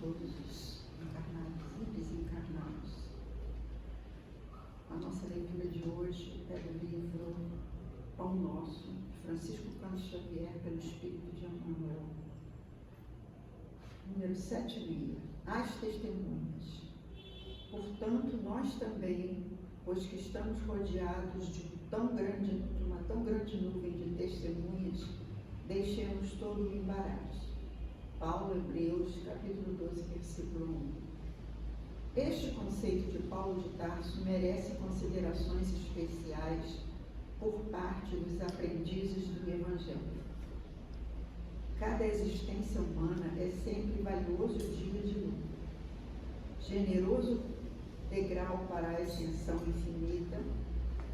todos os encarnados e desencarnados. A nossa leitura de hoje é do livro Pão Nosso, de Francisco Cândido Xavier, pelo Espírito de Emmanuel. Número 76. As testemunhas. Portanto, nós também, pois que estamos rodeados de uma tão grande nuvem de testemunhas, deixemos todo o embaraço. Paulo, Hebreus, capítulo 12, versículo 1. Este conceito de Paulo de Tarso merece considerações especiais por parte dos aprendizes do Evangelho. Cada existência humana é sempre valioso dia de luta, generoso degrau para a ascensão infinita,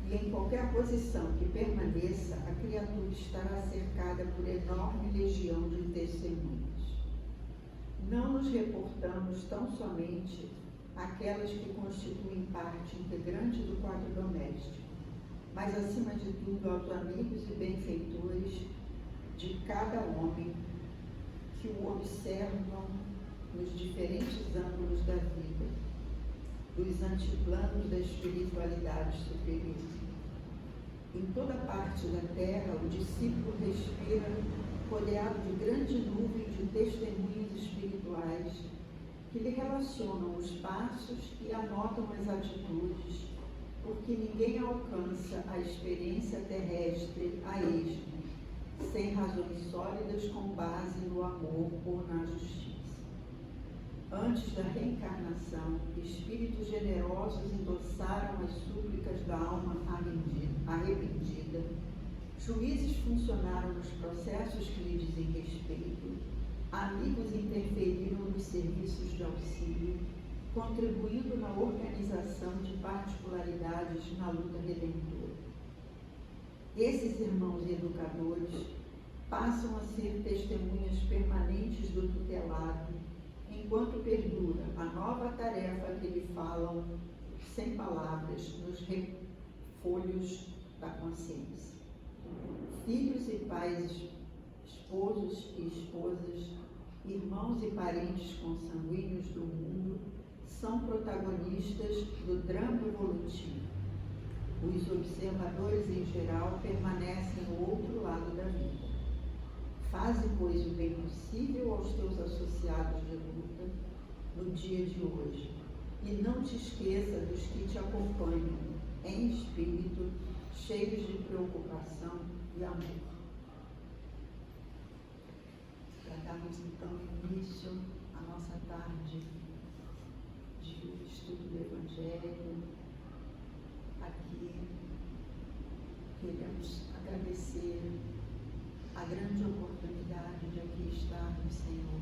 e em qualquer posição que permaneça, a criatura estará cercada por enorme legião de testemunhas. Não nos reportamos tão somente àquelas que constituem parte integrante do quadro doméstico, mas, acima de tudo, aos amigos e benfeitores de cada homem que o observam nos diferentes ângulos da vida, dos antiplanos da espiritualidade superior. Em toda parte da terra, o discípulo respira rodeado de grande nuvem de testemunhas espirituais que lhe relacionam os passos e anotam as atitudes, porque ninguém alcança a experiência terrestre a esmo, sem razões sólidas com base no amor ou na justiça. Antes da reencarnação, espíritos generosos endossaram as súplicas da alma arrependida, juízes funcionaram nos processos que lhe dizem respeito, amigos interferiram nos serviços de auxílio, contribuindo na organização de particularidades na luta redentora. Esses irmãos educadores passam a ser testemunhas permanentes do tutelado, enquanto perdura a nova tarefa que lhe falam sem palavras nos folhos da consciência. Filhos e pais, esposos e esposas, irmãos e parentes consanguíneos do mundo são protagonistas do drama evolutivo. Os observadores, em geral, permanecem no outro lado da vida. Faze, pois, o bem possível aos teus associados de luta no dia de hoje, e não te esqueça dos que te acompanham em espírito, cheios de preocupação e amor. Para darmos então início à nossa tarde de estudo do Evangelho, aqui queremos agradecer a grande oportunidade de aqui estarmos, Senhor,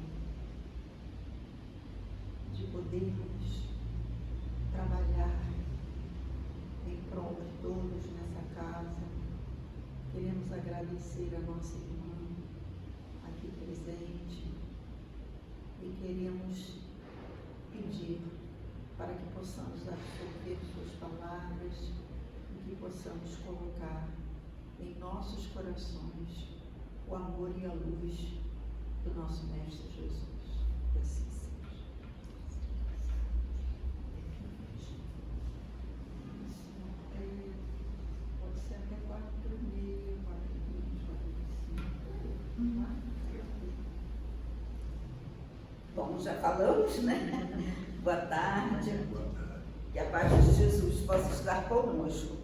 de podermos trabalhar em prol de todos nessa casa. Queremos agradecer a nossa irmã aqui presente e queremos pedir para que possamos absorver suas palavras e que possamos colocar em nossos corações o amor e a luz do nosso Mestre Jesus. Que assim seja. Pode ser até 4h30, 4h20, 4h25. Bom, já falamos, né? Boa tarde. Que a paz de Jesus possa estar conosco.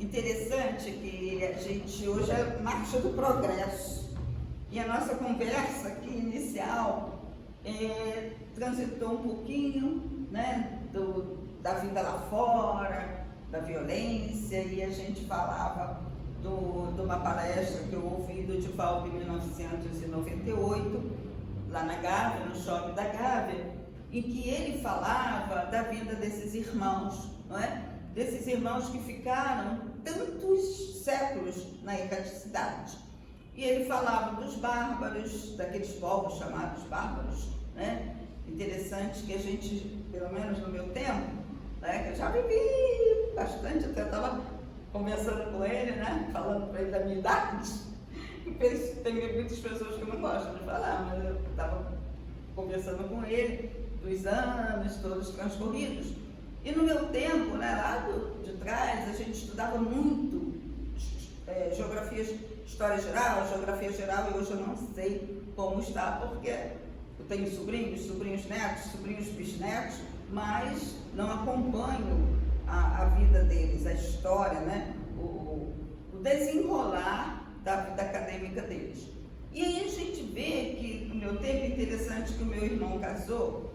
Interessante que a gente hoje é marcha do progresso e a nossa conversa aqui inicial transitou um pouquinho, né, da vida lá fora, da violência, e a gente falava de uma palestra que eu ouvi do Divaldo em 1998, lá na Gávea, no shopping da Gávea, em que ele falava da vida desses irmãos, não é? Desses irmãos que ficaram tantos séculos na erraticidade. E ele falava dos bárbaros, daqueles povos chamados bárbaros, né? Interessante que a gente, pelo menos no meu tempo, né, que eu já vivi bastante, até estava conversando com ele, né, falando para ele da minha idade. Tem muitas pessoas que não gostam de falar, mas eu estava conversando conversando com ele dos anos todos transcorridos. E no meu tempo, né, lá de trás, a gente estudava muito história geral, geografia geral, e hoje eu não sei como está, porque eu tenho sobrinhos netos, sobrinhos bisnetos, mas não acompanho a vida deles, a história, né, o desenrolar da vida acadêmica deles. E aí a gente vê que no meu tempo, interessante que o meu irmão casou,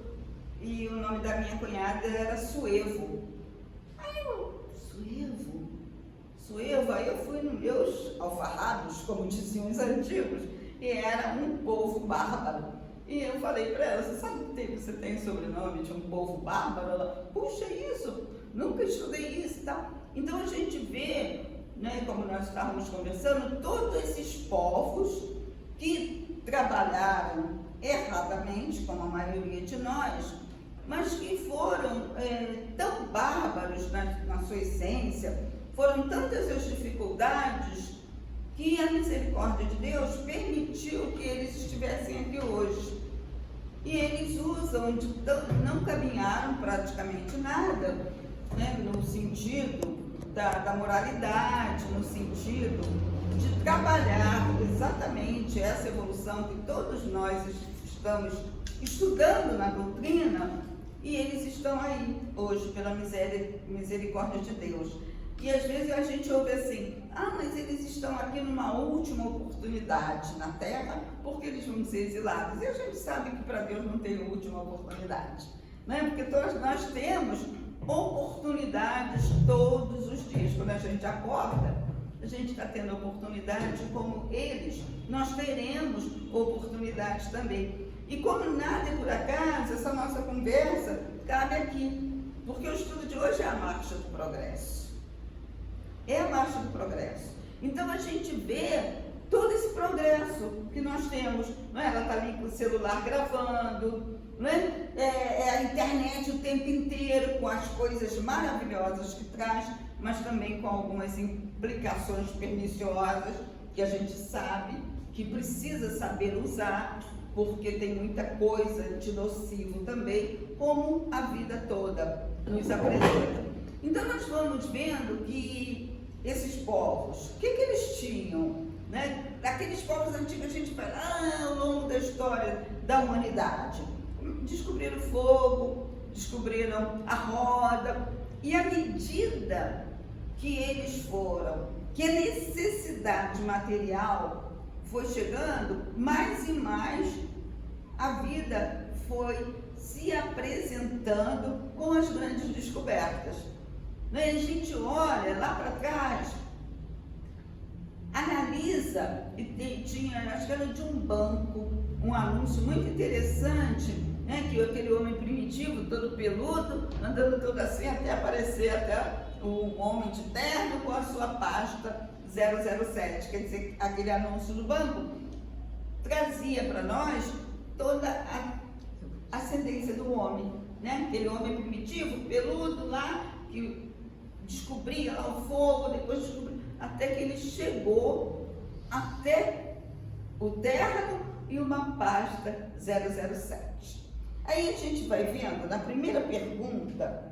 e o nome da minha cunhada era Suevo. Aí eu, Suevo, aí eu fui nos meus alfarrábios, como diziam os antigos, e era um povo bárbaro. E eu falei para ela, você sabe que você tem o sobrenome de um povo bárbaro? Ela, puxa, isso, nunca estudei isso e tal. Então a gente vê, né, como nós estávamos conversando, todos esses povos que trabalharam erradamente, como a maioria de nós, mas que foram tão bárbaros na sua essência, foram tantas as dificuldades, que a misericórdia de Deus permitiu que eles estivessem aqui hoje. E eles usam, não caminharam praticamente nada, né, no sentido da moralidade, no sentido de trabalhar exatamente essa evolução que todos nós estamos estudando na doutrina, e eles estão aí hoje pela misericórdia de Deus. E às vezes a gente ouve assim, mas eles estão aqui numa última oportunidade na Terra, porque eles vão ser exilados. E a gente sabe que para Deus não tem última oportunidade, né? Porque todos nós temos oportunidades todos os dias. Quando a gente acorda, a gente está tendo oportunidade como eles, nós teremos oportunidades também. E como nada é por acaso, essa nossa conversa cabe aqui, porque o estudo de hoje é a marcha do progresso. É a marcha do progresso. Então a gente vê todo esse progresso que nós temos, não é? Ela está ali com o celular gravando, não é? É a internet o tempo inteiro, com as coisas maravilhosas que traz, mas também com algumas implicações perniciosas que a gente sabe que precisa saber usar, porque tem muita coisa de nocivo também, como a vida toda nos apresenta. Então nós vamos vendo que esses povos, o que eles tinham, né? Aqueles povos antigos, a gente fala, ao longo da história da humanidade, descobriram fogo, descobriram a roda, e à medida que eles foram, que a necessidade material foi chegando, mais e mais a vida foi se apresentando com as grandes descobertas. A gente olha lá para trás, analisa, e tinha, acho que era de um banco, um anúncio muito interessante, né, que aquele homem primitivo, todo peludo, andando todo assim, até aparecer até o homem de terno com a sua pasta 007, quer dizer, aquele anúncio do banco trazia para nós toda a ascendência do homem, né? Aquele homem primitivo, peludo lá, que descobria lá o fogo, depois descobriu, até que ele chegou até o terno e uma pasta 007. Aí a gente vai vendo, na primeira pergunta,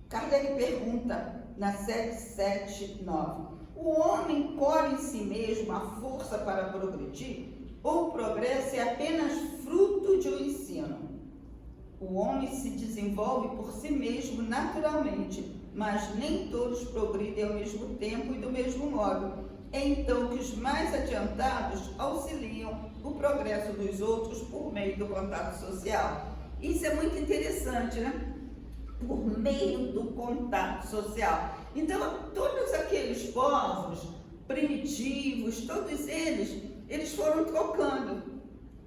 Kardec pergunta na 779, o homem colhe em si mesmo a força para progredir, ou o progresso é apenas fruto de um ensino? O homem se desenvolve por si mesmo naturalmente, mas nem todos progridem ao mesmo tempo e do mesmo modo. É então que os mais adiantados auxiliam o progresso dos outros por meio do contato social. Isso é muito interessante, né? Por meio do contato social. Então, todos aqueles povos primitivos, todos eles foram trocando,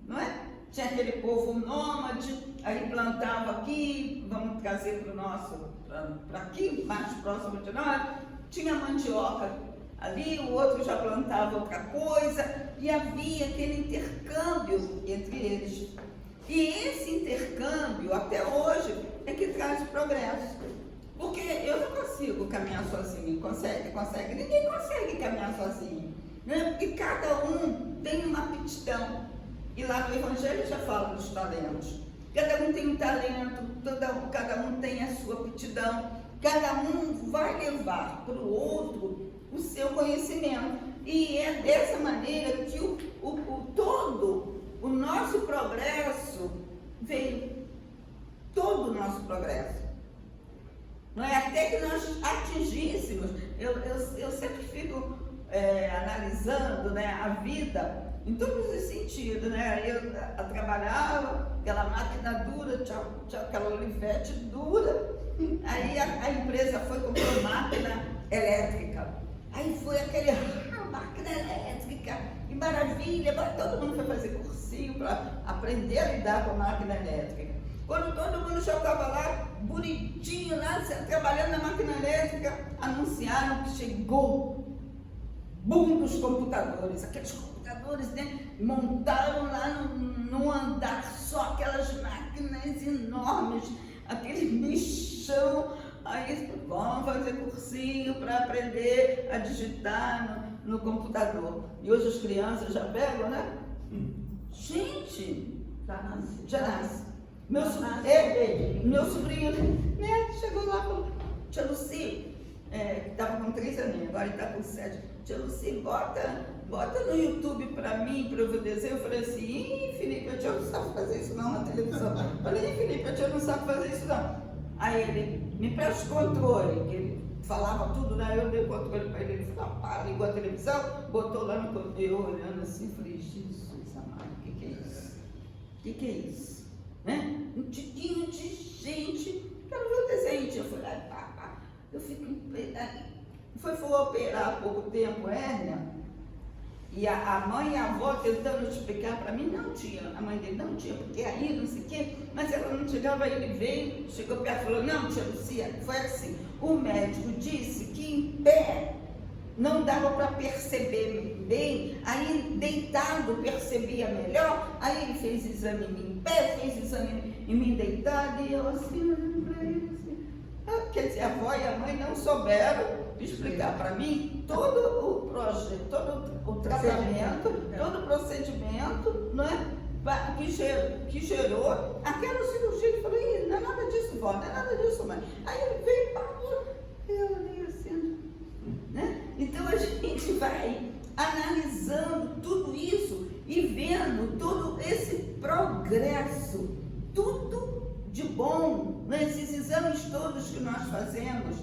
não é? Tinha aquele povo nômade, aí plantava aqui, vamos trazer para aqui, mais próximo de nós, tinha mandioca ali, o outro já plantava outra coisa, e havia aquele intercâmbio entre eles. E esse intercâmbio, até hoje, é que traz progresso. Porque eu não consigo caminhar sozinho, consegue? Ninguém consegue caminhar sozinho, né? Porque cada um tem uma aptidão. E lá no Evangelho já fala dos talentos. Cada um tem um talento, cada um tem a sua aptidão, cada um vai levar para o outro o seu conhecimento. E é dessa maneira que todo o nosso progresso veio. Todo o nosso progresso. Não é? Até que nós atingíssemos, eu sempre fico analisando, né, a vida em todos os sentidos, né? Eu trabalhava, aquela máquina dura, aquela olivete dura, aí a empresa foi comprar máquina elétrica, aí foi aquele máquina elétrica, que maravilha, todo mundo foi fazer cursinho para aprender a lidar com a máquina elétrica. Quando todo mundo já estava lá, bonitinho, lá, trabalhando na máquina elétrica, anunciaram que chegou o boom dos computadores, aqueles computadores, né, montaram lá num andar só aquelas máquinas enormes, aquele bichão, aí vamos fazer cursinho para aprender a digitar no computador. E hoje as crianças já pegam, né? Gente, já nasce. Meu sobrinho, né, chegou lá e falou, tia Lucy, estava com 3 aninhos, agora ele está com 7. Tia Lucy, bota no YouTube para mim, para eu ver o desenho. Eu falei assim, Felipe, a tia não sabe fazer isso não na televisão. Eu falei, Felipe, a tia não sabe fazer isso não. Aí ele, me presta o controle, que ele falava tudo, né? Eu dei o controle para ele, ele falou, ligou a televisão, botou lá no controle, eu olhando assim, falei, Jesus amado, o que é isso? O que é isso? Né? Um tiquinho de gente, quero ver o desenho, eu falei, eu fico, foi operar há pouco tempo, hérnia, e a mãe e a avó tentando explicar para mim, não tinha, a mãe dele não tinha, porque aí não sei o quê, mas ela não chegava, ele veio, chegou perto e falou, não, tia Lucia, foi assim, o médico disse que em pé não dava para perceber bem, aí deitado percebia melhor, aí ele fez exame em mim em pé, fez exame em mim deitado, e eu assim, olhando para ele assim. Quer dizer, a avó e a mãe não souberam explicar para mim todo o projeto, todo o tratamento, todo o procedimento, não é? Que gerou aquela cirurgia. Eu falei, não é nada disso, vó, não é nada disso, mãe. Aí ele veio e parou, eu olhei assim, né? Então a gente vai analisando tudo isso e vendo todo esse progresso, tudo de bom, né? Esses exames todos que nós fazemos.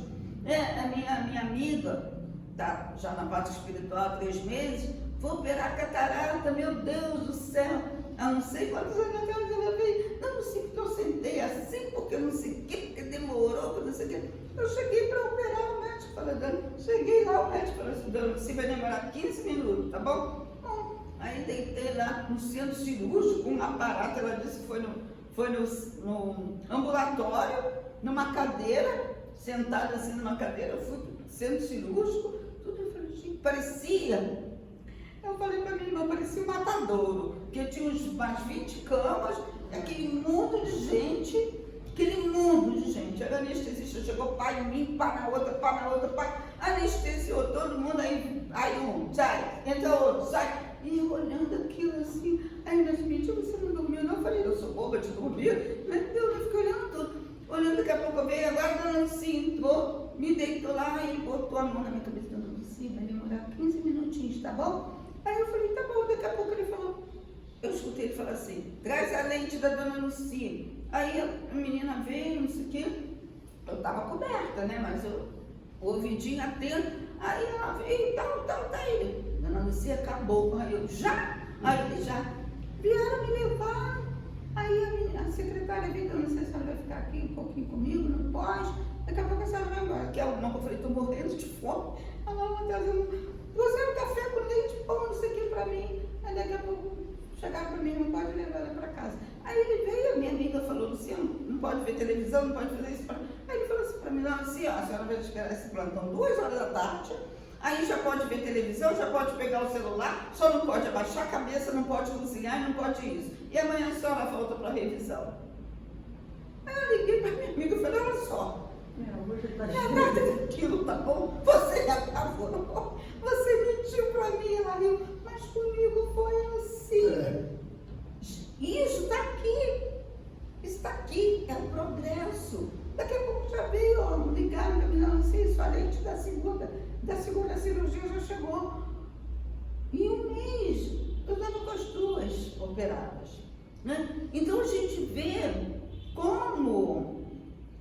A minha amiga, tá já na parte espiritual há 3 meses, foi operar catarata, meu Deus do céu, eu não sei quantos anos ela veio, não sei porque eu sentei assim, porque eu não sei o que, porque demorou, porque não sei o que. Eu cheguei para operar, o médico falou, cheguei lá, o médico falou assim, você vai demorar 15 minutos, tá bom? Aí deitei lá no centro cirúrgico, um aparato, ela disse que foi no ambulatório, numa cadeira, sentada assim numa cadeira, eu fui no centro cirúrgico, tudo, eu falei, gente, parecia, eu falei para minha irmã, parecia um matadouro, porque tinha umas 20 camas, aquele mundo de gente, era anestesista, chegou pai em mim, pá na outra, anestesiou todo mundo, aí um sai, entra outro, sai, e eu olhando aquilo assim, aí nas meninas, você não dormiu não? Eu falei, eu sou boba de dormir, mas eu fiquei olhando tudo, daqui a pouco eu veio, agora a dona Lucia entrou, me deitou lá e botou a mão na minha cabeça, dona Lucia, vai demorar 15 minutinhos, tá bom? Aí eu falei, tá bom, daqui a pouco ele falou, eu escutei ele falar assim, traz a lente da dona Lucia. Aí a menina veio, não sei o quê, eu estava coberta, né, mas o ouvidinho atento, aí ela veio, tá aí. Dona Lucia acabou, aí eu já vieram me levar, aí a secretária veio, eu não sei se ela vai ficar aqui um pouquinho comigo, não pode, daqui a pouco a senhora vai embora, que eu falei, estou morrendo de fome, ela vai trazendo, trouxeram café com leite, pão, não sei o que pra mim, aí daqui a pouco chegaram para mim, não pode levar ela para casa. Aí ele veio, a minha amiga falou, Luciano, não pode ver televisão, não pode fazer isso. Aí ele falou assim para mim, não, Luciano, a senhora vai esperar esse plantão 2 horas da tarde, aí já pode ver televisão, já pode pegar o celular, só não pode abaixar a cabeça, não pode cozinhar, não pode isso. E amanhã a senhora volta para a revisão. Aí eu liguei para minha amiga e falei, olha só, nada daquilo, tá bom? Você me apavorou, você mentiu para mim, ela riu, mas comigo foi assim. é o progresso. Daqui a pouco já veio, ó, ligaram, caminhando assim, sua leite da segunda cirurgia já chegou. Em um mês, eu estava com as 2 operadas. Né? Então a gente vê como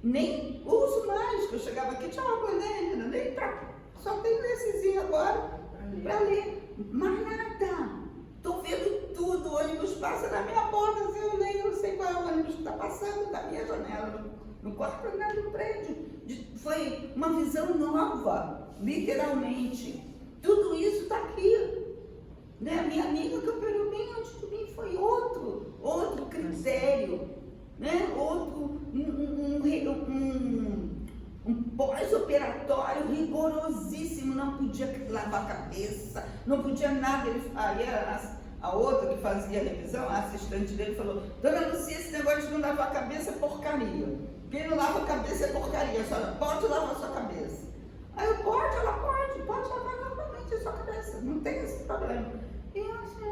nem uso mais, que eu chegava aqui, tinha uma coisa, nem pra, só tenho essezinho agora para ler. Mas nada. Estou vendo tudo, o ônibus passa na minha porta, assim, eu nem não sei qual é o ônibus que está passando da minha janela, no quarto andar do prédio. Foi uma visão nova, literalmente. Tudo isso está aqui. Né? A minha amiga que operou bem antes de mim foi outro critério, né? Outro, um pós-operatório rigorosíssimo, não podia lavar a cabeça, não podia nada. Aí a outra que fazia a revisão, a assistente dele, falou: Dona Lucia, esse negócio de não lavar a cabeça é porcaria. Quem não lava a cabeça é porcaria, a senhora pode lavar a sua cabeça. Aí eu, ela pode lavar normalmente a sua cabeça, não tem esse problema. E eu assim,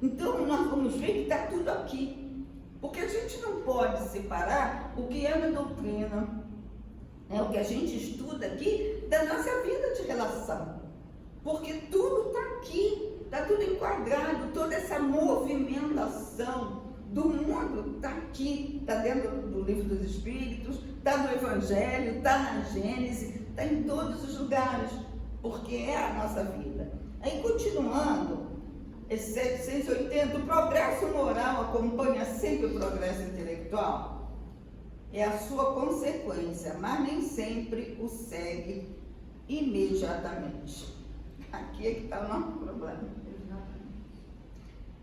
Então nós vamos ver que está tudo aqui. Porque a gente não pode separar o que é da doutrina, o que a gente estuda aqui, da nossa vida de relação. Porque tudo está aqui, está tudo enquadrado, toda essa movimentação do mundo está aqui, está dentro do Livro dos Espíritos, está no Evangelho, está na Gênese, está em todos os lugares, porque é a nossa vida. Aí continuando, esse 780, o progresso moral acompanha sempre o progresso intelectual? É a sua consequência, mas nem sempre o segue imediatamente. Aqui é que está o nosso problema.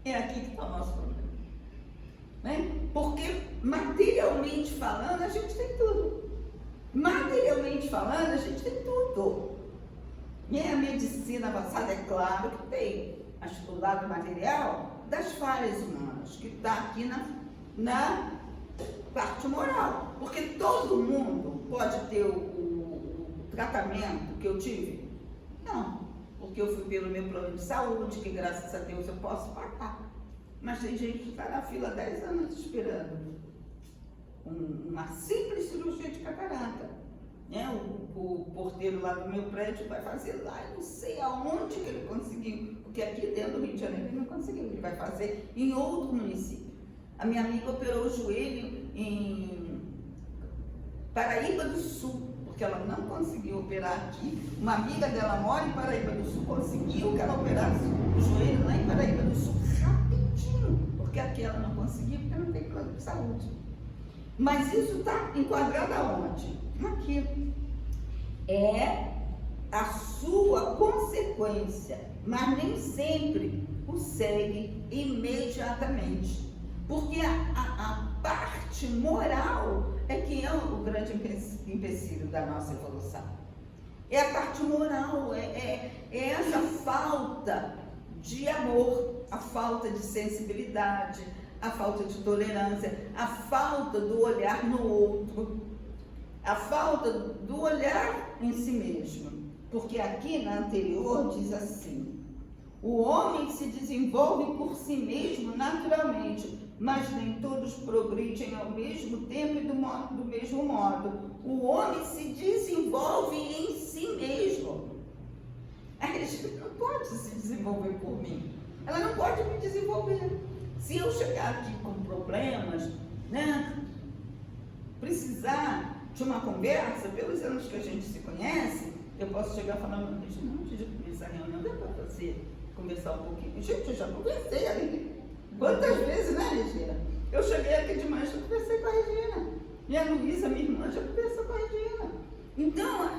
É aqui que está o nosso problema. Né? Porque materialmente falando, a gente tem tudo. Materialmente falando, a gente tem tudo. E a medicina avançada, é claro que tem o lado material das falhas humanas, que está aqui na parte moral. Porque todo mundo pode ter o tratamento que eu tive? Não, porque eu fui pelo meu plano de saúde, que graças a Deus eu posso pagar. Mas tem gente que está na fila 10 anos esperando uma simples cirurgia de catarata. Né? O porteiro lá do meu prédio vai fazer lá, eu não sei aonde que ele conseguiu, porque aqui dentro do Rio de Janeiro ele não conseguiu, ele vai fazer em outro município. A minha amiga operou o joelho em Paraíba do Sul, porque ela não conseguiu operar aqui. Uma amiga dela mora em Paraíba do Sul, conseguiu que ela operasse o joelho lá em Paraíba do Sul rapidinho, porque aqui ela não conseguiu, porque não tem plano de saúde. Mas isso está enquadrado aonde? Aqui. É a sua consequência, mas nem sempre o segue imediatamente. Porque a parte moral é que é o grande empecilho da nossa evolução. É a parte moral, é essa falta de amor, a falta de sensibilidade, a falta de tolerância, a falta do olhar no outro, a falta do olhar em si mesmo. Porque aqui na anterior diz assim: o homem se desenvolve por si mesmo naturalmente, mas nem todos progridem ao mesmo tempo e do mesmo modo. O homem se desenvolve em si mesmo. A gente não pode se desenvolver por mim. Ela não pode me desenvolver. Se eu chegar aqui com problemas, né, precisar de uma conversa, pelos anos que a gente se conhece, eu posso chegar falando: gente, não, antes de começar a reunião, dá para você conversar um pouquinho? Gente, eu já conversei ali. Quantas vezes, né, Regina? Eu cheguei aqui de manhã, já conversei com a Regina. E a Luísa, minha irmã, já conversou com a Regina. Então,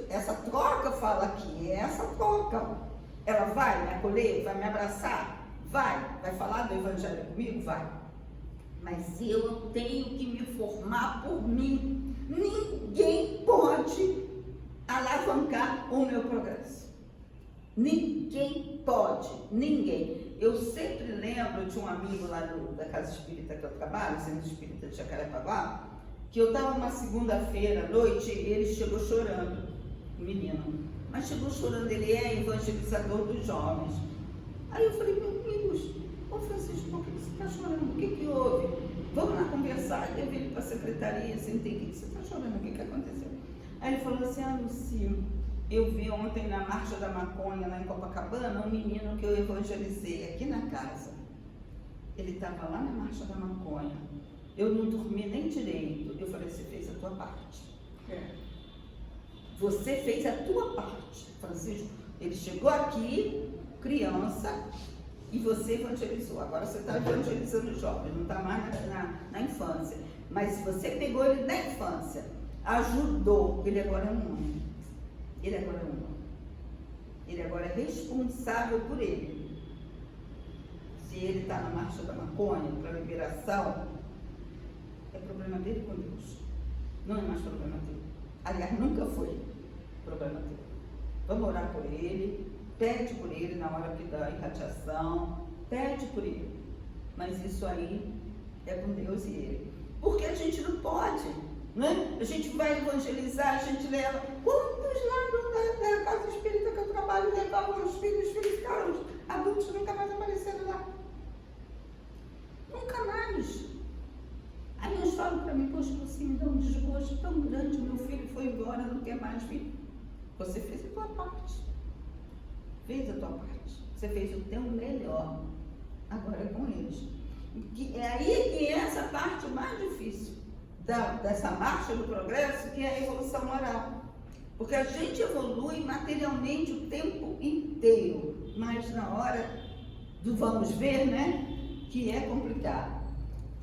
essa troca fala aqui, é essa troca. Ela vai me acolher, vai me abraçar? Vai falar do Evangelho comigo? Vai. Mas eu tenho que me formar por mim. Ninguém pode alavancar o meu progresso. Ninguém pode, ninguém. Eu sempre lembro de um amigo lá da Casa Espírita que eu trabalho, Centro Espírita de Jacarepaguá, que eu estava uma segunda-feira à noite e ele chegou chorando, o menino. Mas chegou chorando, ele é evangelizador dos jovens. Aí eu falei: meus amigos, Francisco, por que você está chorando? O que houve? Vamos lá conversar. Eu vim para a secretaria, sentei, o que você está chorando? O que aconteceu? Aí ele falou assim, Luci, eu vi ontem na Marcha da Maconha, lá em Copacabana, um menino que eu evangelizei aqui na casa. Ele estava lá na Marcha da Maconha. Eu não dormi nem direito. Eu falei, você fez a tua parte. Você fez a tua parte, Francisco. Ele chegou aqui, criança, e você evangelizou. Agora você está evangelizando os jovens, não está mais na infância. Mas você pegou ele na infância, ajudou. Ele agora é um homem. Ele agora é um homem. Ele agora é responsável por ele. Se ele está na Marcha da Maconha, para liberação, é problema dele com Deus. Não é mais problema dele. Aliás, nunca foi problema dele. Vamos orar por ele, pede por ele na hora que dá irradiação, pede por ele. Mas isso aí é com Deus e ele. Porque a gente não pode, né? A gente vai evangelizar, a gente leva. Quantos lá da casa espírita que eu trabalho levavam os filhos ficaram, os adultos nunca mais apareceram lá. Nunca mais. Aí uns falam para mim, poxa, você me dá um desgosto tão grande, meu filho foi embora, não quer mais vir. Você fez a tua parte. Fez a tua parte. Você fez o teu melhor. Agora é com eles. É aí que é essa parte mais difícil dessa marcha do progresso, que é a evolução moral. Porque a gente evolui materialmente o tempo inteiro, mas na hora do vamos ver, né, que é complicado.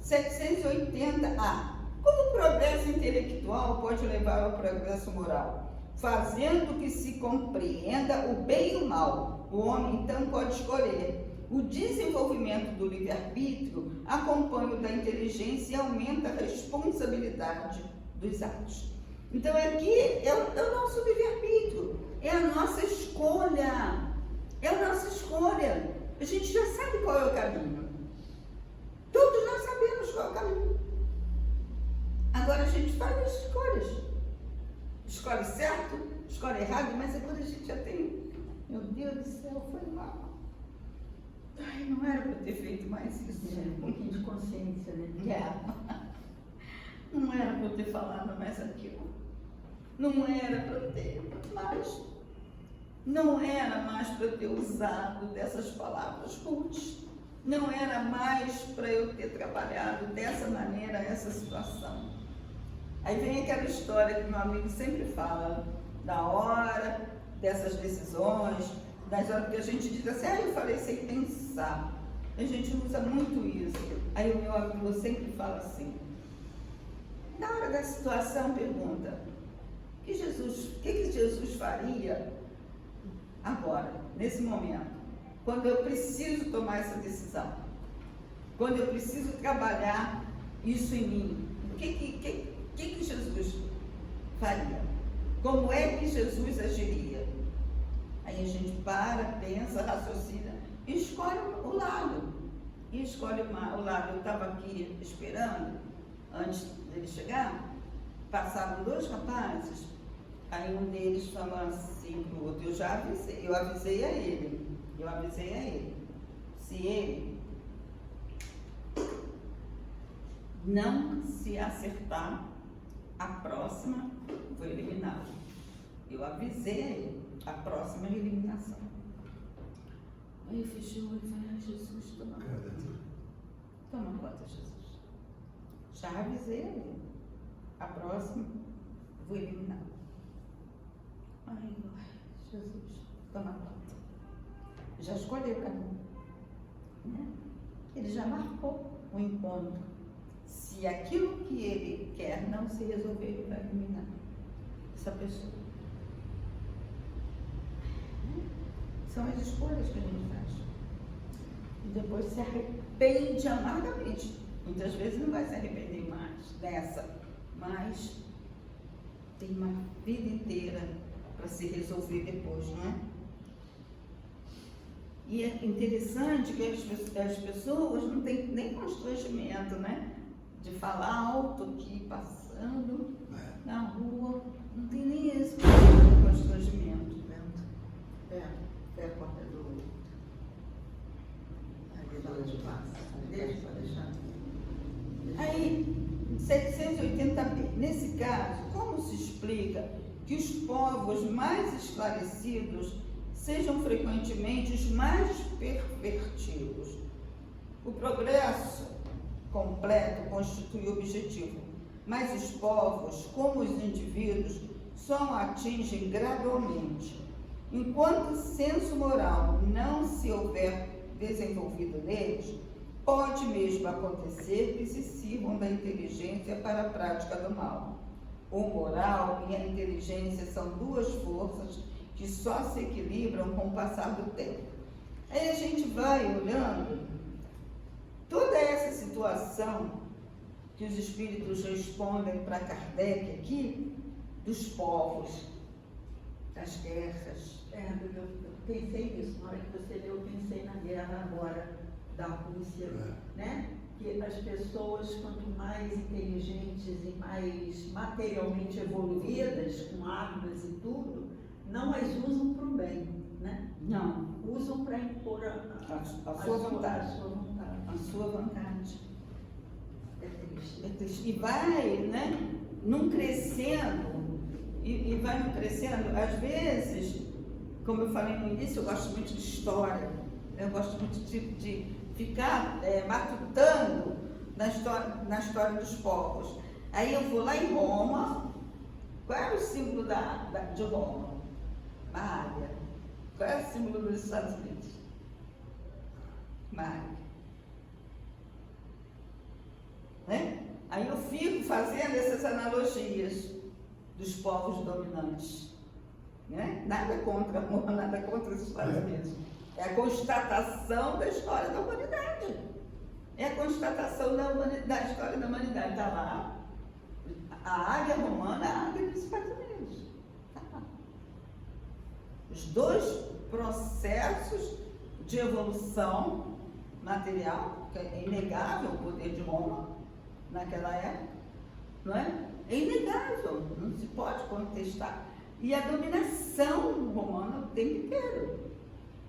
780A. Como o progresso intelectual pode levar ao progresso moral? Fazendo que se compreenda o bem e o mal. O homem, então, pode escolher. O desenvolvimento do livre-arbítrio acompanha o da inteligência e aumenta a responsabilidade dos atos. Então, aqui é o nosso livre-arbítrio, é a nossa escolha. É a nossa escolha. A gente já sabe qual é o caminho. Todos nós sabemos qual é o caminho. Agora a gente faz as escolhas. Escolhe certo, escolhe errado, mas agora a gente já tem. Meu Deus do céu, foi mal. Ai, não era para ter feito mais isso. Um pouquinho de consciência, né? Não era para eu ter falado mais aquilo. Não era para eu ter mais. Não era mais para eu ter usado dessas palavras rudes. Não era mais para eu ter trabalhado dessa maneira essa situação. Aí vem aquela história que meu amigo sempre fala, da hora, dessas decisões, das horas que a gente diz assim, eu falei sem pensar. A gente usa muito isso. Aí o meu amigo sempre fala assim, na hora da situação pergunta, o que Jesus faria agora, nesse momento, quando eu preciso tomar essa decisão? Quando eu preciso trabalhar isso em mim? O que Jesus faria? Como é que Jesus agiria? Aí a gente para, pensa, raciocina e escolhe o lado. E escolhe o lado. Eu estava aqui esperando, antes dele chegar, passavam 2 rapazes, aí um deles falou assim pro outro, eu avisei a ele. Se ele não se acertar, a próxima vou eliminá-lo. Eu avisei a ele, a próxima é eliminação. Aí eu fechei o olho e falei, Jesus, toma conta. Toma conta, Jesus. Já avisei a ele, a próxima vou eliminá-lo. Ai, Jesus, toma conta. Já escolheu o caminho. Né? Ele já marcou o encontro. Se aquilo que ele quer não se resolver, ele vai eliminar essa pessoa. São as escolhas que a gente faz. E depois se arrepende amargamente. Muitas vezes não vai se arrepender mais dessa, mas tem uma vida inteira para se resolver depois, não é? E é interessante que as pessoas não têm nem constrangimento, né? De falar alto aqui, passando na rua, não tem nem esse constrangimento. É a porta do... Ali fala de massa. Deixa, pode deixar. Aí, 780b. Nesse caso, como se explica que os povos mais esclarecidos sejam frequentemente os mais pervertidos? O progresso completo constitui o objetivo, mas os povos, como os indivíduos, só o atingem gradualmente. Enquanto o senso moral não se houver desenvolvido neles, pode mesmo acontecer que se sirvam da inteligência para a prática do mal. O moral e a inteligência são duas forças que só se equilibram com o passar do tempo. Aí a gente vai olhando toda essa situação que os espíritos respondem para Kardec aqui, dos povos, das guerras. Eu pensei nisso, na hora que você leu, eu pensei na guerra agora da Rússia, né? Que as pessoas, quanto mais inteligentes e mais materialmente evoluídas, com armas e tudo, não as usam para o bem, né? Não. Usam para impor a sua vontade. A sua vontade. A sua vontade. É triste. É triste. E vai, né, num crescendo, e vai num crescendo. Às vezes, como eu falei no início, eu gosto muito de história. Eu gosto muito de ficar matutando na história dos povos. Aí eu vou lá em Roma. Qual é o símbolo de Roma? Uma águia. Qual é o símbolo dos Estados Unidos? Uma águia. Né? Aí eu fico fazendo essas analogias dos povos dominantes. Né? Nada contra Roma, nada contra os Estados Unidos. É a constatação da história da humanidade. É a constatação da história da humanidade. Está lá a águia romana, a águia dos Estados Unidos. Tá lá. Os dois processos de evolução material, que é inegável o poder de Roma naquela época, não é? É inegável, não se pode contestar. E a dominação romana o tempo inteiro.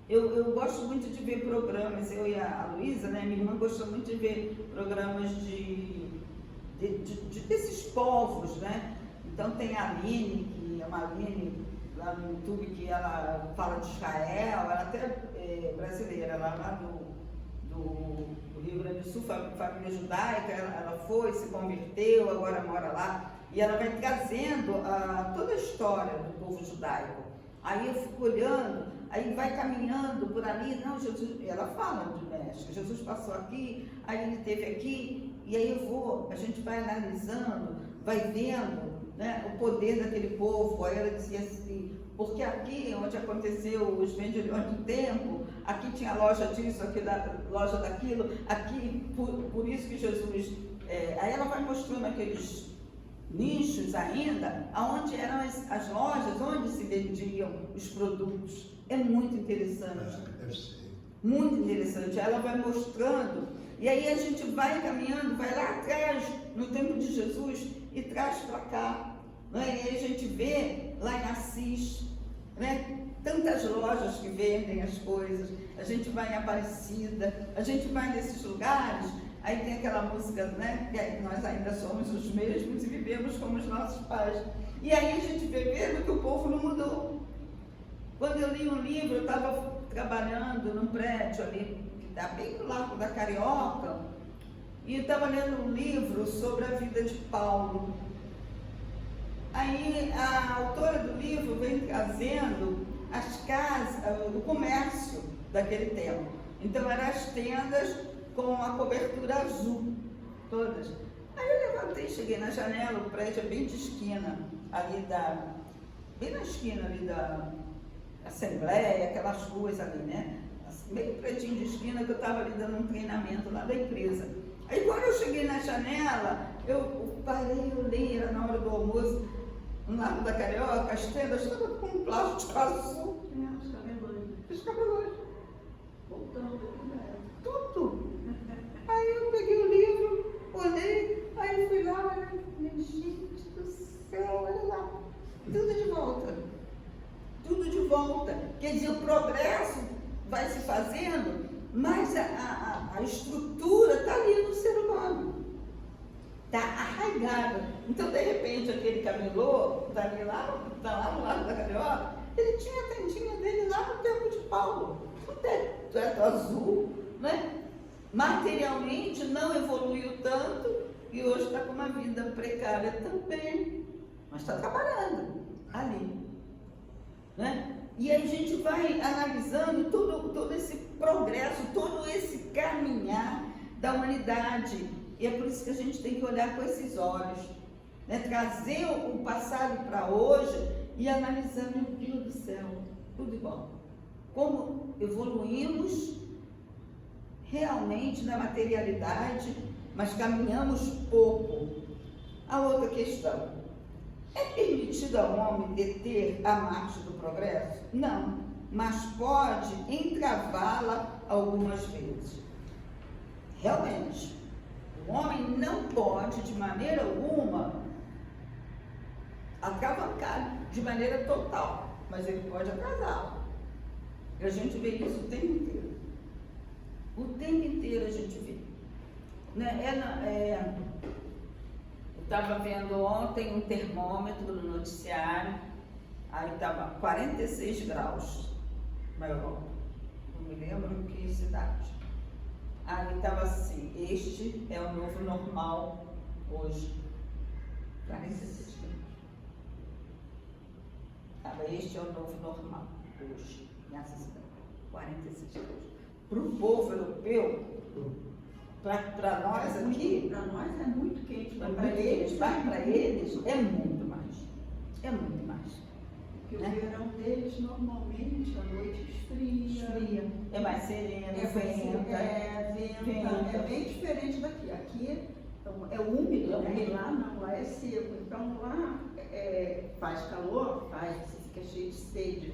Eu gosto muito de ver programas, eu e a Luísa, né, minha irmã, gosta muito de ver programas desses povos, né? Então tem a Aline, que é uma Aline lá no YouTube, que ela fala de Israel, ela até é brasileira, ela lá do Rio Grande do Sul, família judaica, ela foi, se converteu, agora mora lá, e ela vai trazendo toda a história do povo judaico. Aí eu fico olhando, aí vai caminhando por ali, não, Jesus, ela fala de México, Jesus passou aqui, aí ele esteve aqui, e aí a gente vai analisando, vai vendo, né, o poder daquele povo. Aí ela dizia assim, porque aqui onde aconteceu os vendilhões do tempo, aqui tinha loja disso, aqui loja daquilo, aqui, por isso que Jesus, aí ela vai mostrando aqueles nichos ainda, aonde eram as lojas, onde se vendiam os produtos. É muito interessante. Muito interessante. Ela vai mostrando, e aí a gente vai caminhando, vai lá atrás, no tempo de Jesus, e traz para cá. Né? E aí a gente vê lá em Assis, né? Tantas lojas que vendem as coisas, a gente vai em Aparecida, a gente vai nesses lugares. Aí tem aquela música, né, que nós ainda somos os mesmos e vivemos como os nossos pais. E aí a gente vê mesmo que o povo não mudou. Quando eu li um livro, eu estava trabalhando num prédio ali, que está bem do lado da Carioca, e estava lendo um livro sobre a vida de Paulo. Aí a autora do livro vem trazendo as casas, o comércio daquele tempo. Então eram as tendas com a cobertura azul, todas. Aí eu levantei, cheguei na janela, o prédio é bem de esquina, bem na esquina ali da Assembleia, aquelas ruas ali, né? Meio pretinho de esquina, que eu estava ali dando um treinamento lá da empresa. Aí quando eu cheguei na janela, eu parei, olhei, era na hora do almoço, no lado da Carioca, as tendas todas com um plástico azul. Os cabelos. Voltando tudo. Aí eu peguei o livro, olhei, aí fui lá, olhei, gente do céu, olha lá, tudo de volta. Tudo de volta. Quer dizer, o progresso vai se fazendo, mas carregada. Então, de repente, aquele camelô, tá lá no lado da carioca, ele tinha a tendinha dele lá no Tempo de Paulo, um teto azul, né? Materialmente não evoluiu tanto e hoje está com uma vida precária também, mas está trabalhando ali, né? E aí a gente vai analisando todo esse progresso, todo esse caminhar da humanidade. E é por isso que a gente tem que olhar com esses olhos, né? Trazer o passado para hoje e analisar, meu Deus do céu, tudo igual. Como evoluímos realmente na materialidade, mas caminhamos pouco. A outra questão. É permitido ao homem deter a marcha do progresso? Não, mas pode entravá-la algumas vezes. Realmente, o homem não pode, de maneira alguma, atravancar de maneira total, mas ele pode atrasá-la. E a gente vê isso o tempo inteiro. O tempo inteiro a gente vê. Eu estava vendo ontem um termômetro no noticiário, aí estava 46 graus na Europa, não me lembro em que cidade. Aí estava assim, este é o novo normal hoje. 46 graus. Estava, este é o novo normal hoje, nessa cidade. 46 graus. Para o povo europeu, para nós aqui, para nós é muito quente, mas para eles é muito mais. É muito mais. Porque o verão deles normalmente a noite esfria. É mais sereno, venta. É bem diferente daqui. Aqui é úmido, né? E lá não, lá é seco. Então lá faz calor, você fica cheio de sede,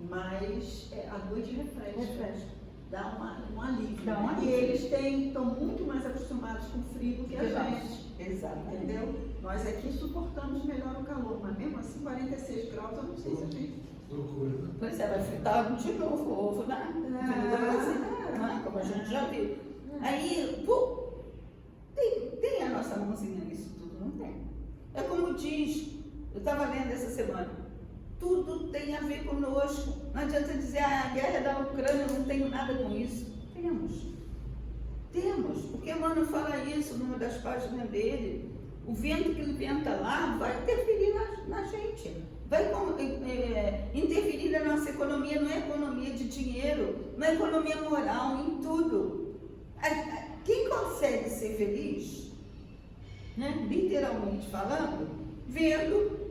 mas a noite refresca. Dá um alívio. E eles estão muito mais acostumados com o frio do que a gente. Exatamente. Entendeu? Nós aqui suportamos melhor o calor, mas mesmo assim 46 graus eu não sei se a gente. Loucura. Pois é, vai fritar de novo o ovo na Avenida Brasil, como a gente já viu. Aí, tem a nossa mãozinha nisso tudo, não tem? É como diz, eu estava lendo essa semana, tudo tem a ver conosco. Não adianta dizer, a guerra da Ucrânia não tem nada com isso. Temos, porque Emmanuel fala isso numa das páginas dele. O vento que ele venta lá vai interferir na gente, vai interferir na nossa economia, não é economia de dinheiro, não é economia moral, em tudo. Quem consegue ser feliz, né, literalmente falando, vendo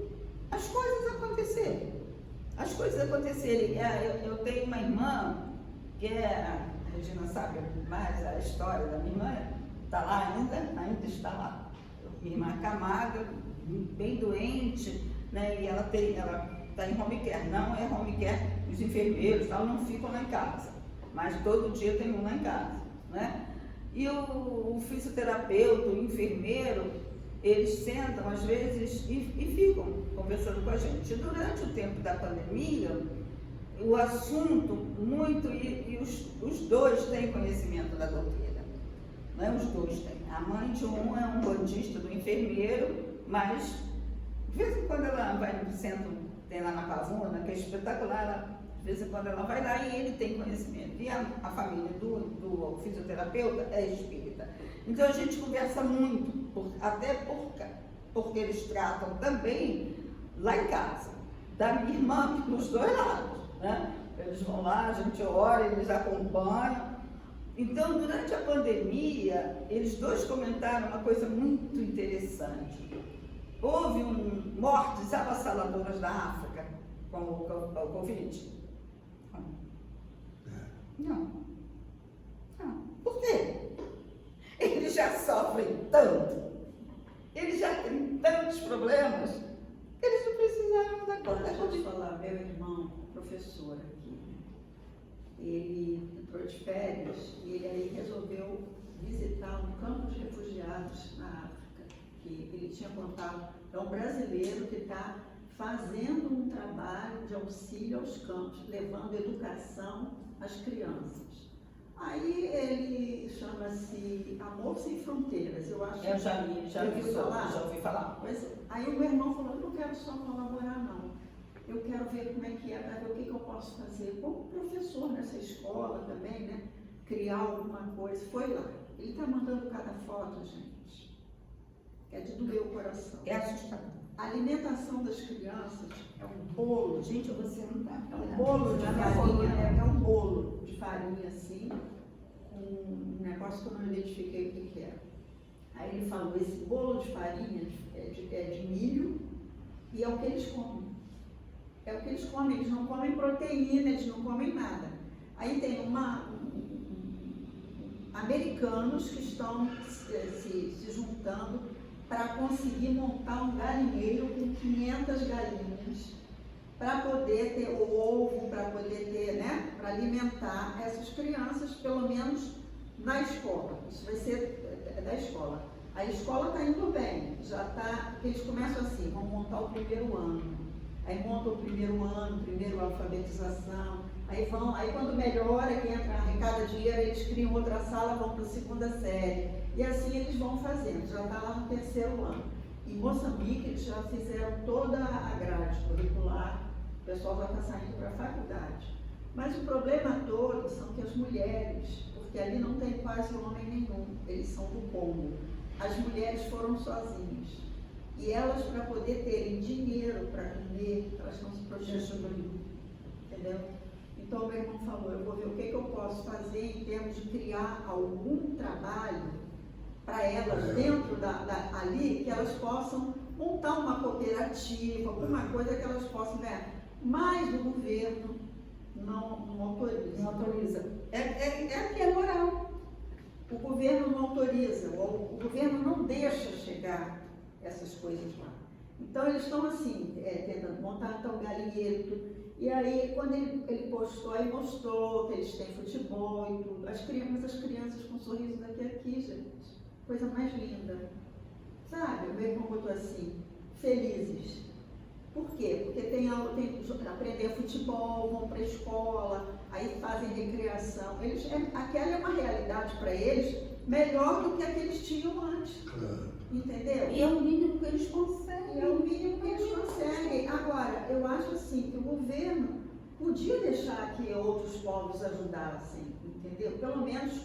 as coisas acontecerem. Eu tenho uma irmã, que a Regina sabe mais a história da minha irmã, está lá ainda está lá. Minha irmã Camargo, bem doente, né, e ela está em home care. Não é home care, os enfermeiros não ficam lá em casa, mas todo dia tem um lá em casa, né? E o fisioterapeuta, o enfermeiro, eles sentam às vezes e ficam conversando com a gente. Durante o tempo da pandemia, o assunto muito, e os dois têm conhecimento da doutrina, né? Os dois têm. A mãe de um é um bandista do enfermeiro, mas de vez em quando ela vai no centro, tem lá na Pavuna, que é espetacular, de vez em quando ela vai lá e ele tem conhecimento. E a família do fisioterapeuta é espírita. Então a gente conversa muito, porque eles tratam também lá em casa, da minha irmã, dos dois lados, né? Eles vão lá, a gente ora, eles acompanham. Então, durante a pandemia, eles dois comentaram uma coisa muito interessante. Houve mortes avassaladoras na África com o Covid? Não. Por quê? Eles já sofrem tanto, eles já têm tantos problemas, eles não precisaram da conta. Deixa eu te falar, meu irmão, professor aqui, ele entrou de férias e ele aí resolveu visitar um campo de refugiados na África, que ele tinha contato. É um brasileiro que está fazendo um trabalho de auxílio aos campos, levando educação às crianças. Aí ele chama-se Amor Sem Fronteiras, eu acho. Eu já ouvi falar. Pois é. Aí o meu irmão falou, eu não quero só colaborar não, eu quero ver como é que é, para ver o que eu posso fazer como professor nessa escola também, né? Criar alguma coisa. Foi lá. Ele está mandando cada foto, gente, que é de doer o coração. É assustador. A alimentação das crianças é um bolo, Gente, você não tá. é um bolo de farinha, é um bolo de farinha assim, com um negócio que eu não identifiquei o que era. Aí ele falou, esse bolo de farinha é de milho e é o que eles comem. É o que eles comem, eles não comem proteína, eles não comem nada. Aí tem americanos que estão se juntando para conseguir montar um galinheiro com 500 galinhas, para poder ter o ovo, para poder ter, né, para alimentar essas crianças, pelo menos na escola. Isso vai ser da escola. A escola está indo bem, já está, porque eles começam assim, vão montar o primeiro ano. Aí montam o primeiro ano, primeiro alfabetização, aí quando melhora, que entra, arrecada dinheiro, eles criam outra sala, vão para a segunda série. E assim eles vão fazendo, já está lá no terceiro ano. Em Moçambique, eles já fizeram toda a grade curricular, o pessoal já está saindo para a faculdade. Mas o problema todo são que as mulheres, porque ali não tem quase homem nenhum, eles são do Congo, as mulheres foram sozinhas. E elas, para poder terem dinheiro para comer, elas não se prostituem, entendeu? Então, meu irmão falou, eu vou ver o que eu posso fazer em termos de criar algum trabalho para elas dentro ali, que elas possam montar uma cooperativa, alguma coisa que elas possam ganhar. Mas o governo não autoriza. Não autoriza. É moral. O governo não autoriza, o governo não deixa chegar essas coisas lá. Então eles estão assim, tentando montar então, galinheiro. E aí, quando ele postou, aí mostrou que eles têm futebol e tudo. As crianças com um sorriso daqui a aqui, gente. Coisa mais linda. Sabe? O meu irmão botou assim, felizes. Por quê? Porque tem aprender futebol, vão para a escola, aí fazem recreação. Aquela é uma realidade para eles melhor do que a que eles tinham antes. Entendeu? E é o mínimo que eles conseguem. É o mínimo que eles conseguem. Agora, eu acho assim que o governo podia deixar que outros povos ajudassem, entendeu? Pelo menos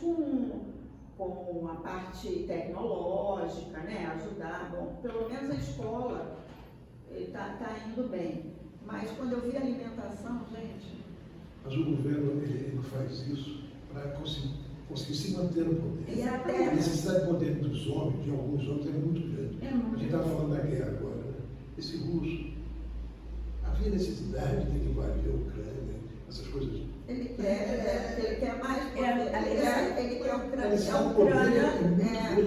com a parte tecnológica, né? Ajudar. Bom, pelo menos a escola está indo bem. Mas quando eu vi a alimentação, gente... Mas o governo, ele faz isso para conseguir se manter no poder. E até... A necessidade de poder dos homens, de alguns homens, é muito grande. É muito a gente estava falando da guerra agora, né? Esse russo, havia necessidade de invadir a Ucrânia, essas coisas. Ele quer mais poder. Ele quer a Ucrânia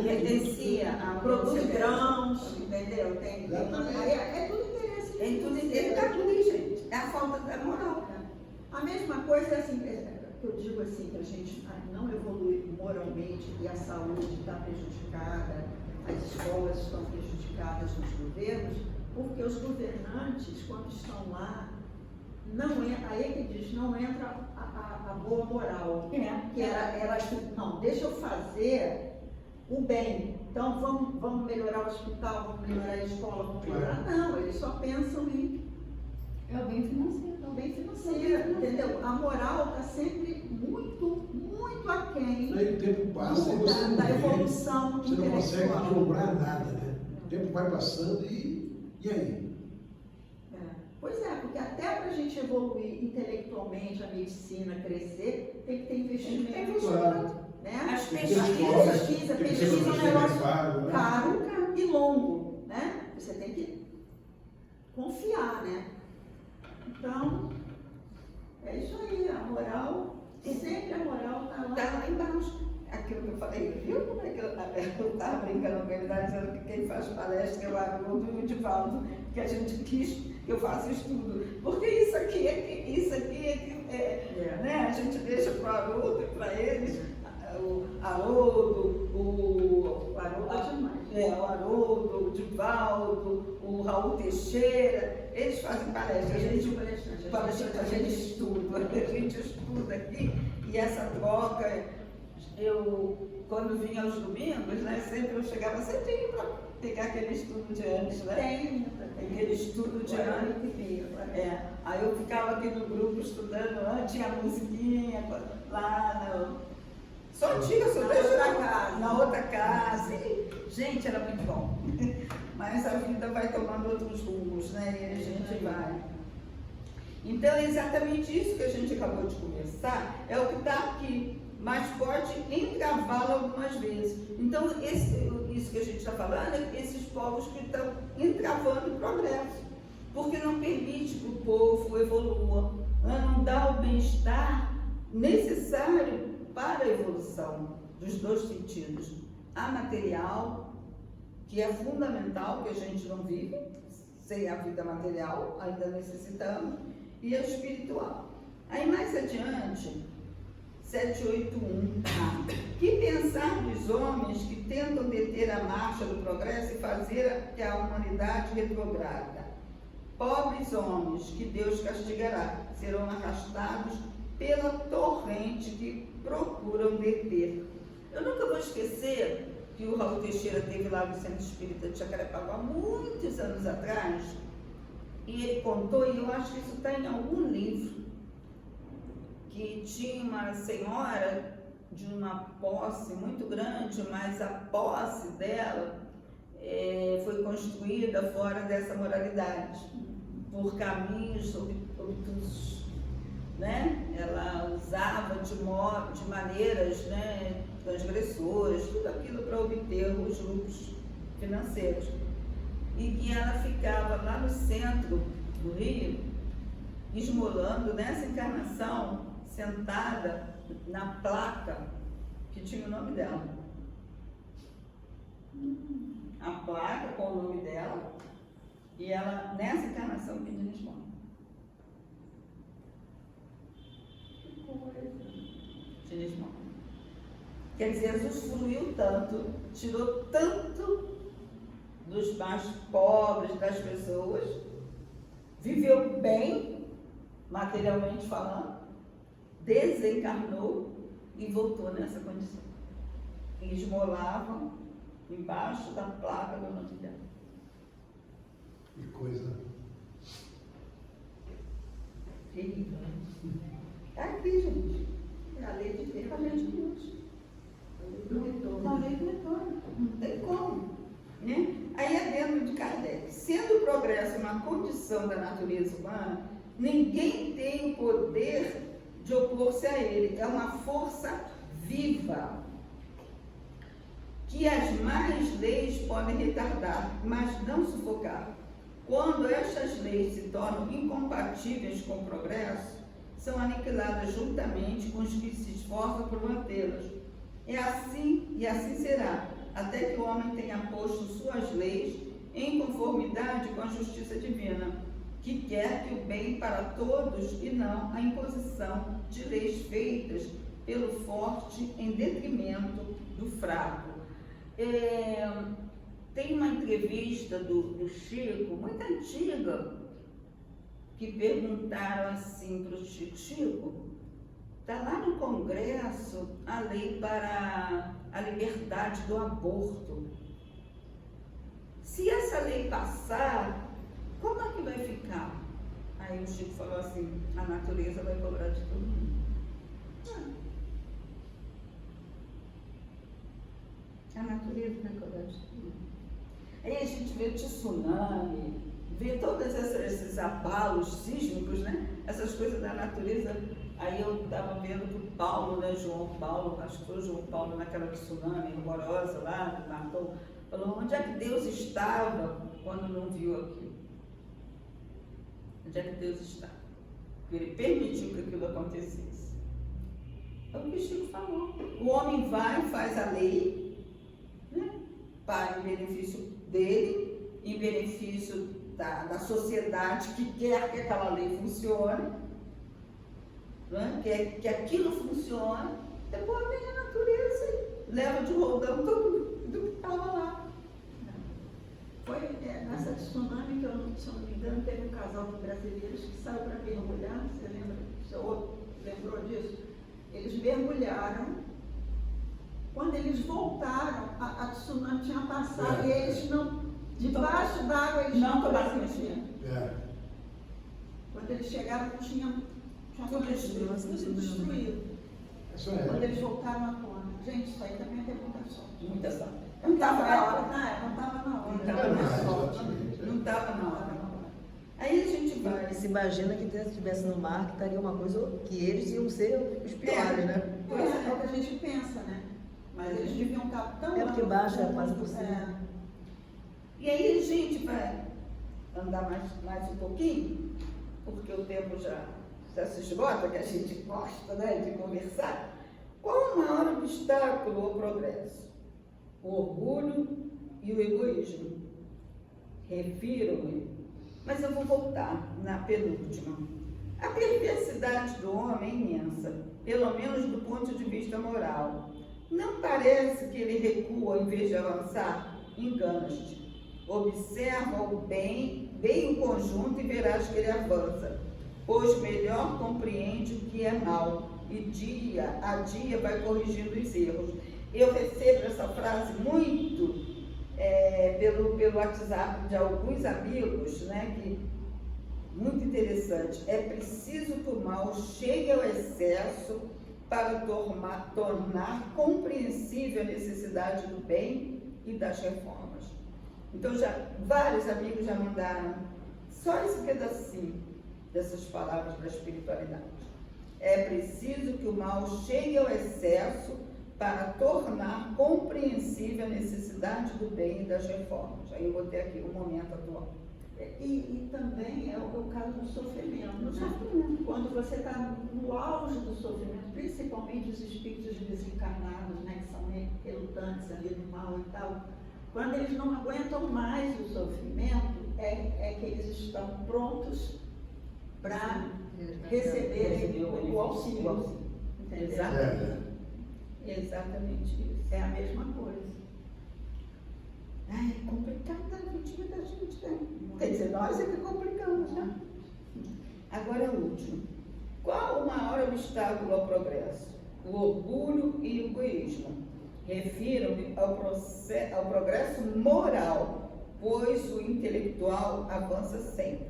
pertencia a produz grãos, entendeu? Tem tudo interesse. Tem tudo interesse. Tá tudo aí, gente. É a falta da moral. A mesma coisa, assim, que eu digo assim, que a gente não evolui moralmente e a saúde está prejudicada, as escolas estão prejudicadas nos governos, porque os governantes, quando estão lá, aí é que diz, não entra a boa moral, que era assim, não, deixa eu fazer o bem, então vamos melhorar o hospital, vamos melhorar a escola, vamos melhorar, não, eles só pensam em é o bem financeiro. É o bem financeiro, entendeu? A moral está sempre muito, muito aquém Aí o tempo passa e você não da vê, evolução você não consegue intelectual. vislumbrar nada, né? O tempo vai passando e aí? Pois é, porque até para a gente evoluir intelectualmente, a medicina crescer, tem que ter investimento. Claro. Né? As Pesquisa é um negócio né? caro e longo, né? Você tem que confiar, né? Então, é isso aí, a moral, sempre a moral está lá. Está lá embaixo. Aquilo que eu falei, viu como é que eu estava brincando com ele, tá dizendo que quem faz palestra é o Haroldo e o Divaldo, que a gente quis que eu faça estudo. Porque isso aqui né? A gente deixa para o Haroldo e para eles, o Haroldo, o Haroldo, o Divaldo, o Raul Teixeira, eles fazem palestra. A gente estuda aqui, e essa troca quando vinha aos domingos, né, sempre eu chegava cedinho para pegar aquele estudo de antes, né? Tem. Aquele estudo de antes. Aí eu ficava aqui no grupo estudando, tinha a musiquinha lá só tinha, só na outra casa. E, gente, era muito bom. Mas a vida vai tomando outros rumos, né? E a gente vai. Então é exatamente isso que a gente acabou de conversar, é o que está aqui, mas pode entravá-lo algumas vezes. Então, isso que a gente está falando é esses povos que estão entravando o progresso, porque não permite que o povo evolua, não dá o bem-estar necessário para a evolução dos dois sentidos, a material, que é fundamental, que a gente não vive sem a vida material, ainda necessitamos, e a espiritual. Aí mais adiante, 781, que pensar dos homens que tentam deter a marcha do progresso e fazer que a humanidade retrograda? Pobres homens que Deus castigará, serão arrastados pela torrente que procuram deter. Eu nunca vou esquecer que o Raul Teixeira teve lá no Centro Espírita de Jacarepaguá há muitos anos atrás, e ele contou, e eu acho que isso está em algum livro, que tinha uma senhora de uma posse muito grande, mas a posse dela foi construída fora dessa moralidade, por caminhos obtusos, né? Ela usava de maneiras, né, transgressoras, tudo aquilo para obter os lucros financeiros. E que ela ficava lá no centro do Rio, esmolando nessa encarnação, sentada na placa que tinha o nome dela. A placa com o nome dela, e ela, nessa encarnação, pedindo esmola. Que coisa! Pedindo esmola. Quer dizer, Jesus fluiu tanto, tirou tanto dos mais pobres, das pessoas, viveu bem, materialmente falando, desencarnou e voltou nessa condição. E esmolavam embaixo da placa do nome dela. Que coisa. Terrível. Está aqui, gente. É a lei de Deus, a lei de Deus. A lei do retorno. Não tem como. Né? Aí é dentro de Kardec. Sendo o progresso uma condição da natureza humana, ninguém tem o poder de opor-se a ele. É uma força viva, que as más leis podem retardar, mas não sufocar. Quando estas leis se tornam incompatíveis com o progresso, são aniquiladas juntamente com os que se esforçam por mantê-las. É assim, e assim será, até que o homem tenha posto suas leis em conformidade com a justiça divina, que quer que o bem para todos e não a imposição de leis feitas pelo forte em detrimento do fraco. Tem uma entrevista do Chico, muito antiga, que perguntaram assim para o Chico, está lá no Congresso a lei para a liberdade do aborto. Se essa lei passar, como é que vai ficar? Aí o Chico falou assim, a natureza vai cobrar de todo mundo. A natureza vai cobrar de todo mundo. Aí a gente vê tsunami, vê todos esses abalos sísmicos, né? Essas coisas da natureza. Aí eu estava vendo que o Paulo, né, João Paulo, acho que foi o João Paulo naquela tsunami horrorosa lá, que matou, falou, onde é que Deus estava quando não viu aquilo? Onde é que Deus estava? Ele permitiu que aquilo acontecesse. É o que o Chico falou. O homem vai e faz a lei, né, para em benefício dele, em benefício da sociedade que quer que aquela lei funcione, né? Que aquilo funcione, depois vem a natureza e leva de roldão tudo que estava lá. Foi nessa tsunami que, se eu não me engano, teve um casal de brasileiros que saiu para mergulhar, você lembra? Você lembrou disso? Eles mergulharam Quando eles voltaram, a tsunami tinha passado É. e eles não, debaixo d'água, eles Não não tomaram conheciam. É. Quando eles chegaram, tinha Tudo destruído. tudo destruído. Isso Quando é. eles voltaram à tona. Gente, isso aí também tem muita sorte. Muita sorte. Não estava na hora, não estava na hora. Não estava na hora. sorte. Não estava na hora. Aí a gente vai. E se imagina que estivesse no mar, que estaria uma coisa que eles iam ser os piores, né? É o que a gente pensa, né? Mas eles deviam estar tão É porque lá no baixa fundo, quase por cima. é. E aí a gente vai andar mais um pouquinho, porque o tempo já se esgota, que a gente gosta, né, de conversar. Qual o maior obstáculo ao progresso? O orgulho e o egoísmo. Refiro-me, mas eu vou voltar na penúltima. A perversidade do homem é imensa, pelo menos do ponto de vista moral. Não parece que ele recua em vez de avançar? Enganas-te. Observa o bem o conjunto e verás que ele avança, pois melhor compreende o que é mal e dia a dia vai corrigindo os erros. Eu recebo essa frase muito pelo WhatsApp de alguns amigos, né, que muito interessante. É preciso que o mal chegue ao excesso para tornar compreensível a necessidade do bem e das reformas. Então, vários amigos já mandaram só esse pedacinho dessas palavras da espiritualidade. É preciso que o mal chegue ao excesso para tornar compreensível a necessidade do bem e das reformas. Aí eu vou ter aqui o momento atual. E também é o caso do sofrimento, né? Quando você está no auge do sofrimento, principalmente os espíritos desencarnados, né, que são meio relutantes ali no mal e tal, quando eles não aguentam mais o sofrimento, é que eles estão prontos para receberem o auxílio. Entendeu? Exatamente. Exatamente isso. É a mesma coisa. Ai, é complicado a vida da gente, né? Quer dizer, nós é que complicamos, né? Agora o último. Qual o maior obstáculo ao progresso? O orgulho e o egoísmo. Refiro-me ao progresso moral, pois o intelectual avança sempre.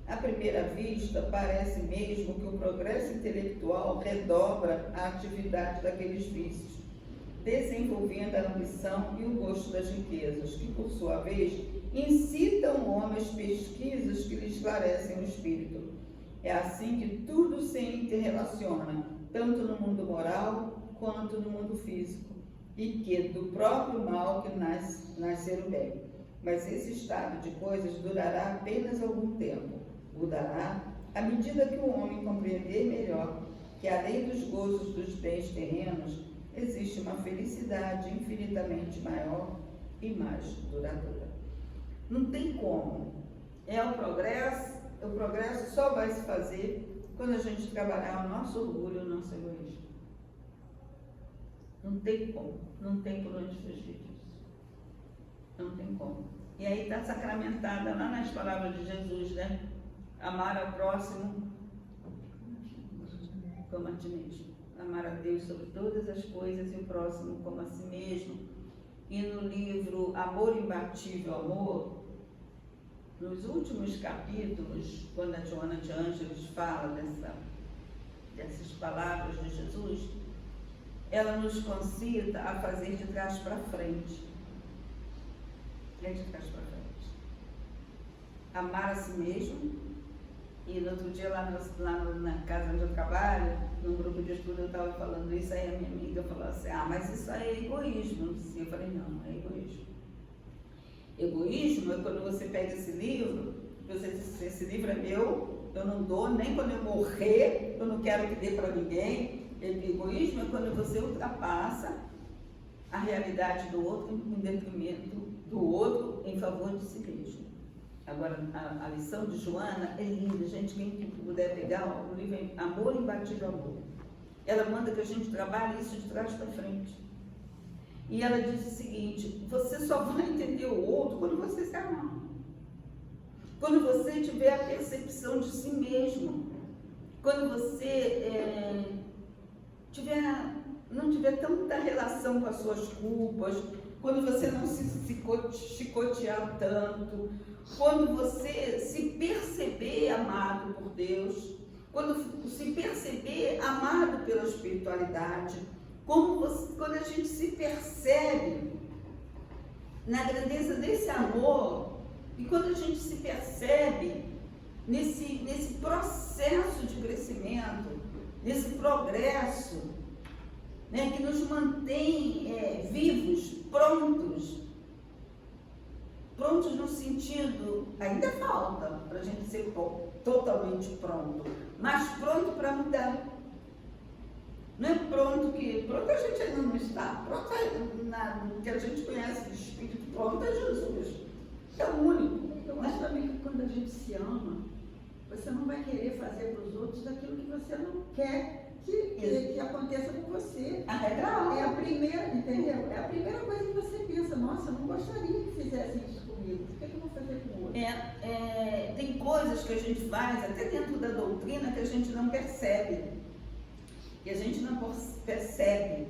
À primeira vista, parece mesmo que o progresso intelectual redobra a atividade daqueles vícios, desenvolvendo a ambição e o gosto das riquezas, que, por sua vez, incitam o homem às pesquisas que lhe esclarecem o espírito. É assim que tudo se interrelaciona, tanto no mundo moral quanto no mundo físico, e que do próprio mal que nascer o bem. Mas esse estado de coisas durará apenas algum tempo. Mudará à medida que o homem compreender melhor que, além dos gozos dos bens terrenos, existe uma felicidade infinitamente maior e mais duradoura. Não tem como. O progresso só vai se fazer quando a gente trabalhar o nosso orgulho e o nosso egoísmo. Não tem como. Não tem por onde fugir disso. Não tem como. E aí está sacramentada lá nas palavras de Jesus, né? Amar ao próximo como a ti mesmo. Amar a Deus sobre todas as coisas e o próximo como a si mesmo. E no livro Amor Imbatível, Amor, nos últimos capítulos, quando a Joana de Ângeles fala dessas palavras de Jesus, ela nos concita a fazer de trás para frente. É de trás para frente. Amar a si mesmo. E no outro dia, lá na casa onde eu trabalho, num grupo de estudo, eu estava falando isso, aí a minha amiga falou assim, mas isso aí é egoísmo. Eu falei, não é egoísmo. Egoísmo é quando você pega esse livro, você diz, esse livro é meu, eu não dou, nem quando eu morrer, eu não quero que dê para ninguém. Egoísmo é quando você ultrapassa a realidade do outro em detrimento do outro em favor de si mesmo. Agora, a lição de Joana é linda, gente, quem puder pegar, o livro é Amor Imbatível, Amor. Ela manda que a gente trabalhe isso de trás para frente. E ela diz o seguinte, você só vai entender o outro quando você se amar. Quando você tiver a percepção de si mesmo. Quando você tiver não tiver tanta relação com as suas culpas, quando você não se chicotear tanto, quando você se perceber amado por Deus, quando se perceber amado pela espiritualidade, quando a gente se percebe na grandeza desse amor, e quando a gente se percebe nesse processo de crescimento, nesse progresso, né, que nos mantém vivos, prontos no sentido, ainda falta para a gente ser totalmente pronto, mas pronto para mudar. Não é pronto a gente ainda não está, pronto que a gente conhece de Espírito, pronto é Jesus, é o único. Eu acho também que quando a gente se ama, você não vai querer fazer para os outros daquilo que você não quer que aconteça com você. A regra É a primeira, entendeu? É a primeira coisa que você pensa, nossa, eu não gostaria que fizessem isso comigo, por que eu vou fazer com o outro? Tem coisas que a gente faz, até dentro da doutrina, que a gente não percebe. E a gente não percebe.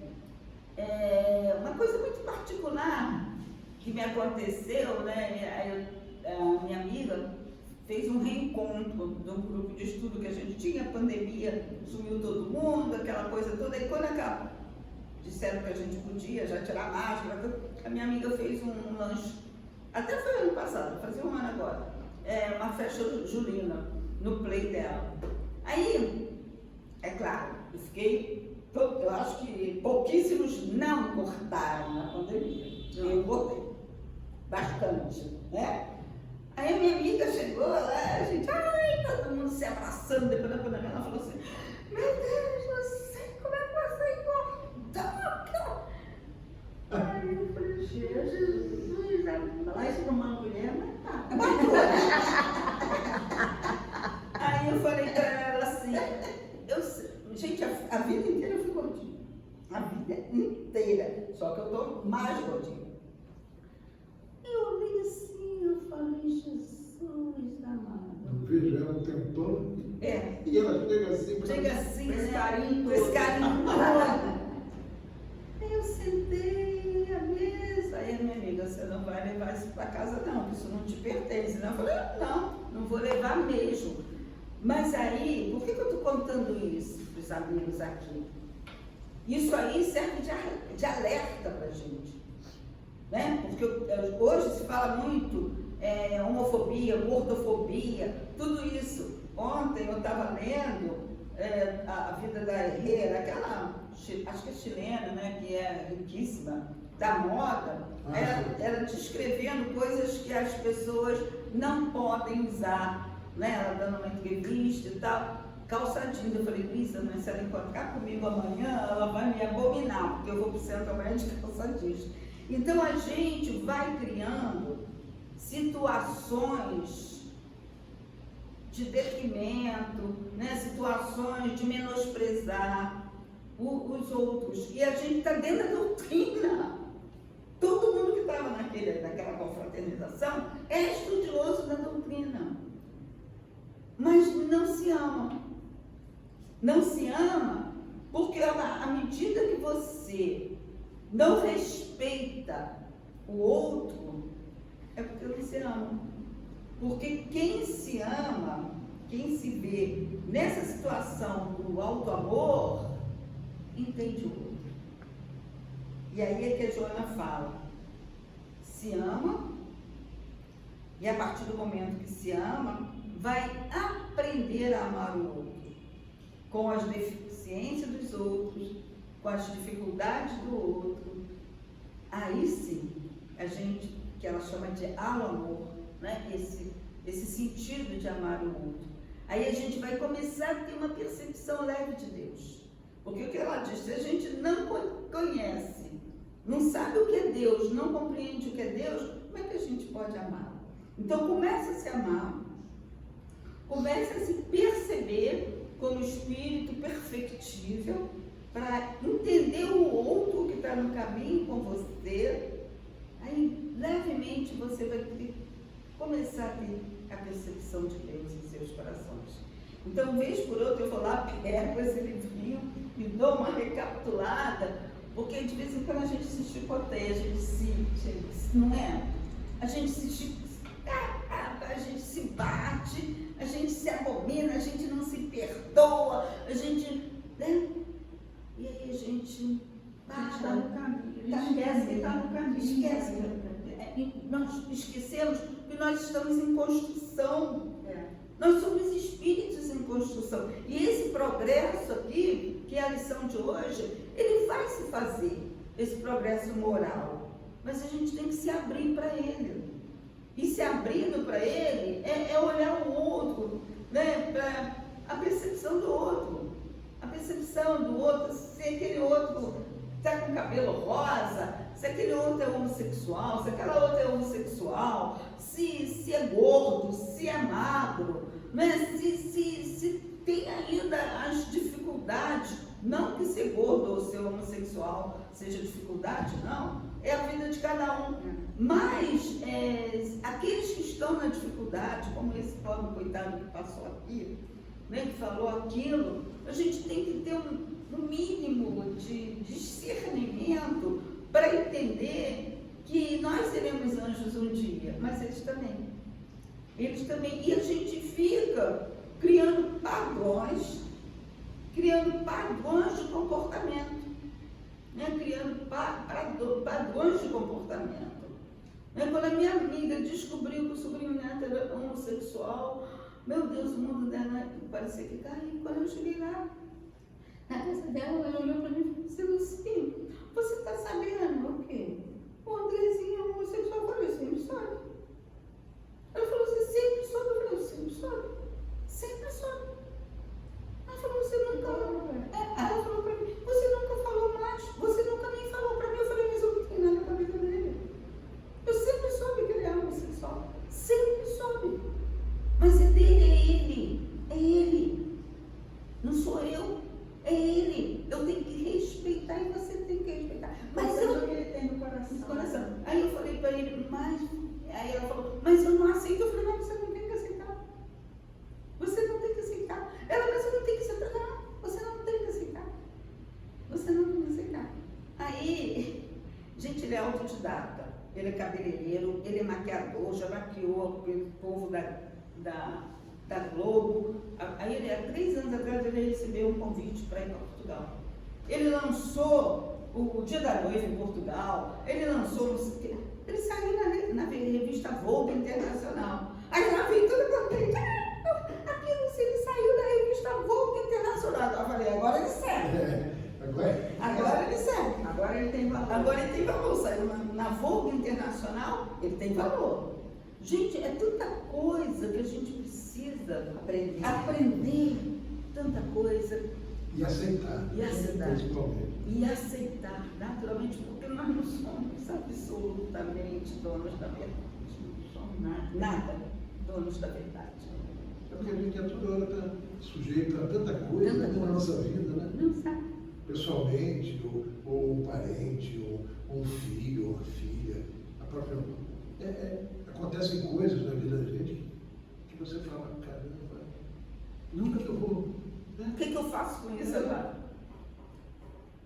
Uma coisa muito particular que me aconteceu, né? A minha amiga fez um reencontro de um grupo de estudo que a gente tinha, pandemia, sumiu todo mundo, aquela coisa toda, e quando disseram que a gente podia já tirar máscara, a minha amiga fez um lanche, até foi ano passado, fazia um ano agora, uma festa julina no play dela. Aí, é claro, eu acho que pouquíssimos não cortaram na pandemia, eu cortei bastante, né? Aí a minha amiga chegou lá, a gente, todo mundo se abraçando depois da pandemia, ela falou assim, meu Deus, não sei como é que você engordou. Aí eu falei, Jesus, Falar isso para uma mulher, mas tá. Aí eu falei pra ela assim, gente, a vida inteira eu fui gordinha, a vida inteira, só que eu tô mais gordinha. Eu olhei assim, eu falei, Jesus amado. Eu vejo ela o tempo todo. E ela chega assim. Com esse carinho com esse todo. carinho todo. Aí eu sentei à mesa. Aí a minha amiga, você não vai levar isso para casa não, que isso não te pertence. Eu falei, não vou levar mesmo. Mas aí, por que eu estou contando isso para os amigos aqui? Isso aí serve de alerta para a gente. Né? Porque hoje se fala muito homofobia, gordofobia, tudo isso. Ontem eu estava lendo a vida da Herrera, aquela, acho que é chilena, né, que é riquíssima, da moda, ela descrevendo coisas que as pessoas não podem usar, né? Ela dando uma entrevista e tal, calça jeans. Eu falei, Luísa, mas se ela encontrar comigo amanhã, ela vai me abominar, porque eu vou para o centro amanhã de calça jeans. Então a gente vai criando situações de detrimento, né? Situações de menosprezar os outros. E a gente está dentro da doutrina. Todo mundo que estava naquela confraternização é estudioso da doutrina. Mas não se ama. Não se ama porque à medida que você não respeita o outro, é porque não se ama. Porque quem se ama, quem se vê nessa situação do auto-amor, entende o outro. E aí é que a Joana fala, se ama, e a partir do momento que se ama, vai aprender a amar o outro, com as deficiências dos outros, com as dificuldades do outro. Aí sim, a gente, que ela chama de amor, né? Esse sentido de amar o outro. Aí a gente vai começar a ter uma percepção leve de Deus. Porque o que ela diz, se a gente não conhece, não sabe o que é Deus, não compreende o que é Deus, como é que a gente pode amar? Então começa a se amar, começa a se perceber como espírito perfectível, para entender o outro que está no caminho com você. Aí levemente você vai começar a ter a percepção de Deus em seus corações. Então, vez por outra, eu vou lá, pego esse livrinho e dou uma recapitulada, porque de vez em quando a gente se chicoteia, a gente não é? A gente a gente se bate, a gente se abomina, a gente não se perdoa, a gente, né? E aí a gente A gente está no caminho, a Tá gente no esquece que caminho. está no caminho. Esquece. Nós esquecemos que nós estamos em construção. É. Nós somos espíritos em construção. E esse progresso aqui, que é a lição de hoje, ele vai se fazer, esse progresso moral. Mas a gente tem que se abrir para ele. E se abrindo para ele é olhar o outro, né? Para a percepção do outro. A percepção do outro, se aquele outro está com cabelo rosa, se aquele outro é homossexual, se aquela outra é homossexual, se é gordo, se é magro, né? se tem ainda as dificuldades, não que ser gordo ou ser homossexual seja dificuldade, não, é a vida de cada um. Mas aqueles que estão na dificuldade, como esse pobre coitado que passou aqui, né, que falou aquilo, a gente tem que ter um mínimo de discernimento para entender que nós seremos anjos um dia, mas eles também. Eles também. E a gente fica criando padrões de comportamento, né? Criando padrões de comportamento. Né? Quando a minha amiga descobriu que o sobrinho neto era homossexual, meu Deus, o mundo dela parecia que caiu. Quando eu cheguei lá, na casa dela, ela olhou para mim e disse: Lucinha, você está sabendo o quê? O Andrezinho é homossexual. Eu falei: sempre soube. Ela falou: você sempre soube? Eu falei: sempre soube. Sempre soube. Ela falou: você nunca... Ela falou para mim: você nunca falou mais, você nunca nem falou para mim. Eu falei: mas eu não tenho nada na cabeça dele. Eu sempre soube que ele é homossexual. Sempre soube. Mas é dele, é ele. Não sou eu. É ele. Eu tenho que respeitar e você tem que respeitar. Mas Seja o que ele tem no coração. no coração. Aí eu falei para ele: aí ela falou: mas eu não aceito. Eu falei: não, você não tem que aceitar. Você não tem que aceitar. Ela: mas eu não tenho que aceitar. Não, você não tem que aceitar. Você não tem que aceitar. Aí, gente, ele é autodidata. Ele é cabeleireiro, ele é maquiador, já maquiou pelo povo da Globo. Aí, há 3 anos atrás, ele recebeu um convite para ir para Portugal. Ele lançou o Dia da Noiva em Portugal, ele lançou, não sei o quê. Ele saiu na revista Vogue Internacional. Aí ela veio toda contente: aqui não sei, ele saiu da revista Vogue Internacional. Eu falei: agora ele serve. Agora ele serve. Agora ele tem valor. Agora ele tem valor. Saiu na Vogue Internacional, ele tem valor. Gente, é tanta coisa que a gente precisa aprender tanta coisa. E aceitar. E aceitar. Principalmente. E aceitar, naturalmente, porque nós não somos absolutamente donos da verdade. Não somos nada donos da verdade. É porque a gente a toda hora está sujeito a tanta coisa na nossa vida, né? Não sabe. Pessoalmente, ou um parente, ou um filho, ou uma filha, a própria. Acontecem coisas na vida da gente que você fala: caramba, nunca que eu vou. O que eu faço com isso agora?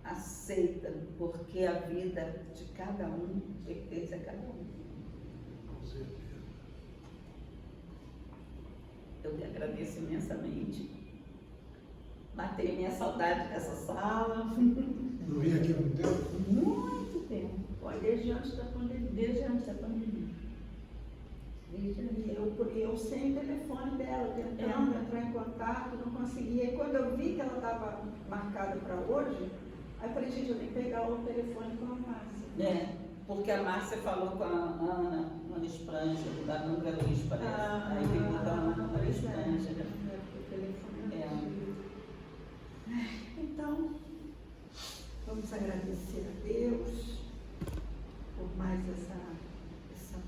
Aceita, porque a vida de cada um pertence a cada um. Com certeza. Eu lhe agradeço imensamente. Matei minha saudade dessa sala. Não vim aqui há muito tempo? Muito tempo. Olha, desde antes da pandemia. Desde antes da pandemia. Desde antes. Eu sem o telefone dela, tentando entrar em contato, não conseguia. E quando eu vi que ela estava marcada para hoje, aí eu falei: gente, eu tenho que pegar o telefone com a Márcia. Porque a Márcia falou com a Ana Spranger, da Angra Luiz, parece. Aí pegou com a Ana Spranger. Então, vamos agradecer a Deus por mais essa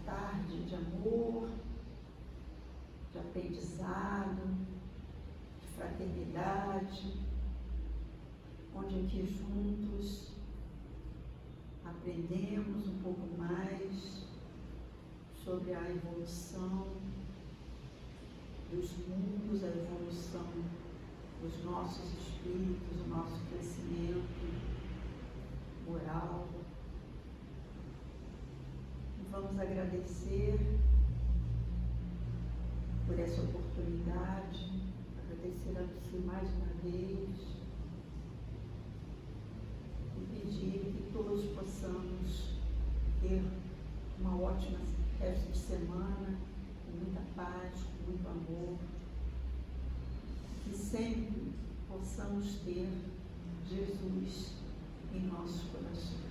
tarde de amor, de aprendizado, de fraternidade, onde aqui juntos aprendemos um pouco mais sobre a evolução dos mundos, a evolução os nossos espíritos, o nosso crescimento moral. E vamos agradecer por essa oportunidade, agradecer a você mais uma vez e pedir que todos possamos ter uma ótima resto de semana, com muita paz, com muito amor, que sempre possamos ter Jesus em nossos corações.